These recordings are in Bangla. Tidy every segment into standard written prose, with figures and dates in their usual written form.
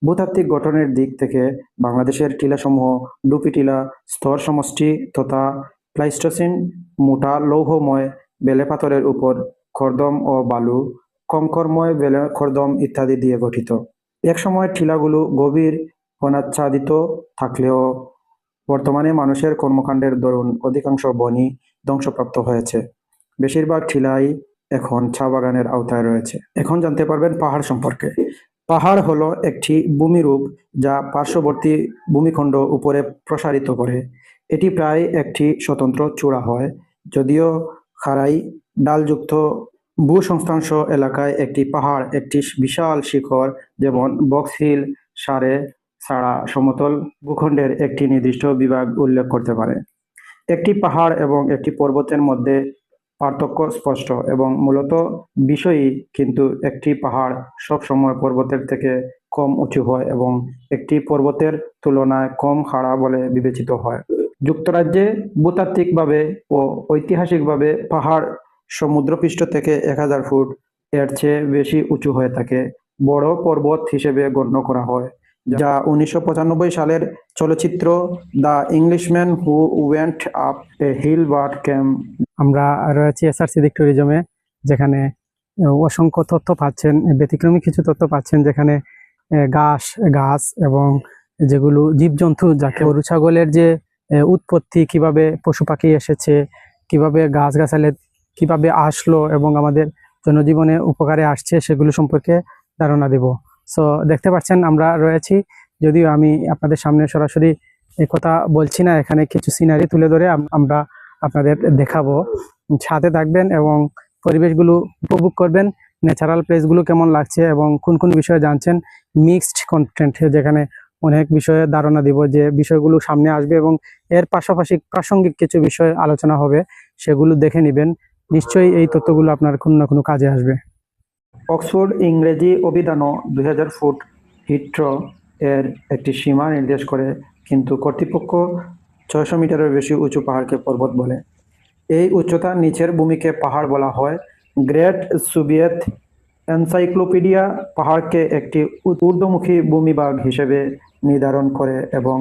ভূতাত্ত্বিক গঠনের দিক থেকে বাংলাদেশের টিলাসমূহ ডুপি টিলা, স্তর সমষ্টি তথা প্লাইস্টোসিন, মোটা লৌহময় বেলে পাথরের উপর খর্দম ও বালু, কঙ্করময় বেলে খর্দম ইত্যাদি দিয়ে গঠিত। একসময় টিলাগুলো গভীর বনাচ্ছাদিত থাকলেও বর্তমানে মানুষের কর্মকাণ্ডের দরুন অধিকাংশ বনই ধ্বংসপ্রাপ্ত হয়েছে। বেশিরভাগ টিলাই এখন চা বাগানের আওতায় রয়েছে। এখন জানতে পারবেন পাহাড় সম্পর্কে। পাহাড় হলো একটি ভূমিরূপ যা পার্শ্ববর্তী ভূমিখণ্ড উপরে প্রসারিত করে। এটি প্রায় একটি স্বতন্ত্র চূড়া হয়, যদিও খাড়াই ডালযুক্ত ভূসংস্থাংশ এলাকায় একটি পাহাড় একটি বিশাল শিখর, যেমন বক্স হিল সারে ছাড়া সমতল ভূখণ্ডের একটি নির্দিষ্ট বিভাগ উল্লেখ করতে পারে। একটি পাহাড় এবং একটি পর্বতের মধ্যে পার্থক্য স্পষ্ট এবং মূলত বিষয়ই, কিন্তু একটি পাহাড় সবসময় পর্বতের থেকে কম উঁচু হয় এবং একটি পর্বতের তুলনায় কম খাড়া বলে বিবেচিত হয়। যুক্তরাজ্যে ভূতাত্ত্বিকভাবে ও ঐতিহাসিকভাবে পাহাড় সমুদ্রপৃষ্ঠ থেকে 1000 ফুট এর চেয়ে বেশি উঁচু হয়ে থাকে বড় পর্বত হিসেবে গণ্য করা হয়, যা 1995 সালের চলচ্চিত্র the Englishman who went up a hill but came. আমরা রয়েছি এসআর সিদ্দিক ট্যুরিজমে, যেখানে অসংখ্য তথ্য পাচ্ছেন, ব্যতিক্রমী কিছু তথ্য পাচ্ছেন, যেখানে গাছ এবং যেগুলো জীবজন্তু, যাকে গরু ছাগলের যে উৎপত্তি, কিভাবে পশু পাখি এসেছে, কিভাবে গাছগাছালি কিভাবে আসলো এবং আমাদের জনজীবনে উপকারে আসছে, সেগুলো সম্পর্কে ধারণা দেব। সো দেখতে পাচ্ছেন আমরা রয়েছি, যদিও আমি আপনাদের সামনে সরাসরি এই কথা বলছি না, এখানে কিছু সিনারি তুলে ধরে আমরা আপনাদের দেখাবো। সাথে থাকবেন এবং পরিবেশগুলো উপভোগ করবেন, ন্যাচারাল প্লেসগুলো কেমন লাগছে এবং কোন কোন বিষয়ে জানছেন। মিক্সড কন্টেন্ট, যেখানে অনেক বিষয়ে ধারণা দিব, যে বিষয়গুলো সামনে আসবে এবং এর পাশাপাশি প্রাসঙ্গিক কিছু বিষয় আলোচনা হবে, সেগুলো দেখে নেবেন। নিশ্চয়ই এই তথ্যগুলো আপনার কোনো না কোনো কাজে আসবে। অক্সফোর্ড ইংরেজি অভিধানও 2000 ফুট হিট্র এর একটি সীমা নির্দেশ করে, কিন্তু কর্তৃপক্ষ 600 মিটারের বেশি উঁচু পাহাড়কে পর্বত বলে। এই উচ্চতার নিচের ভূমিকে পাহাড় বলা হয়। গ্রেট সোভিয়েত এনসাইক্লোপিডিয়া পাহাড়কে একটি ঊর্ধ্বমুখী ভূমিভাগ হিসেবে নির্ধারণ করে এবং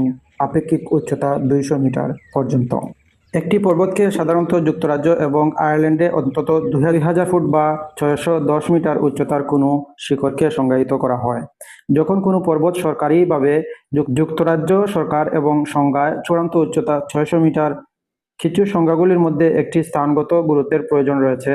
আপেক্ষিক উচ্চতা 200 মিটার পর্যন্ত। একটি পর্বতকে সাধারণত যুক্তরাজ্য এবং আয়ারল্যান্ডে অন্তত 2000 ফুট বা 610 মিটার উচ্চতার কোনো শিখরকে সংজ্ঞায়িত করা হয়। যখন কোনো পর্বত সরকারিভাবে যুক্তরাজ্য সরকার এবং সংজ্ঞায় চূড়ান্ত উচ্চতা 600 মিটার, কিছু সংজ্ঞাগুলির মধ্যে একটি স্থানগত গুরুত্বের প্রয়োজন রয়েছে,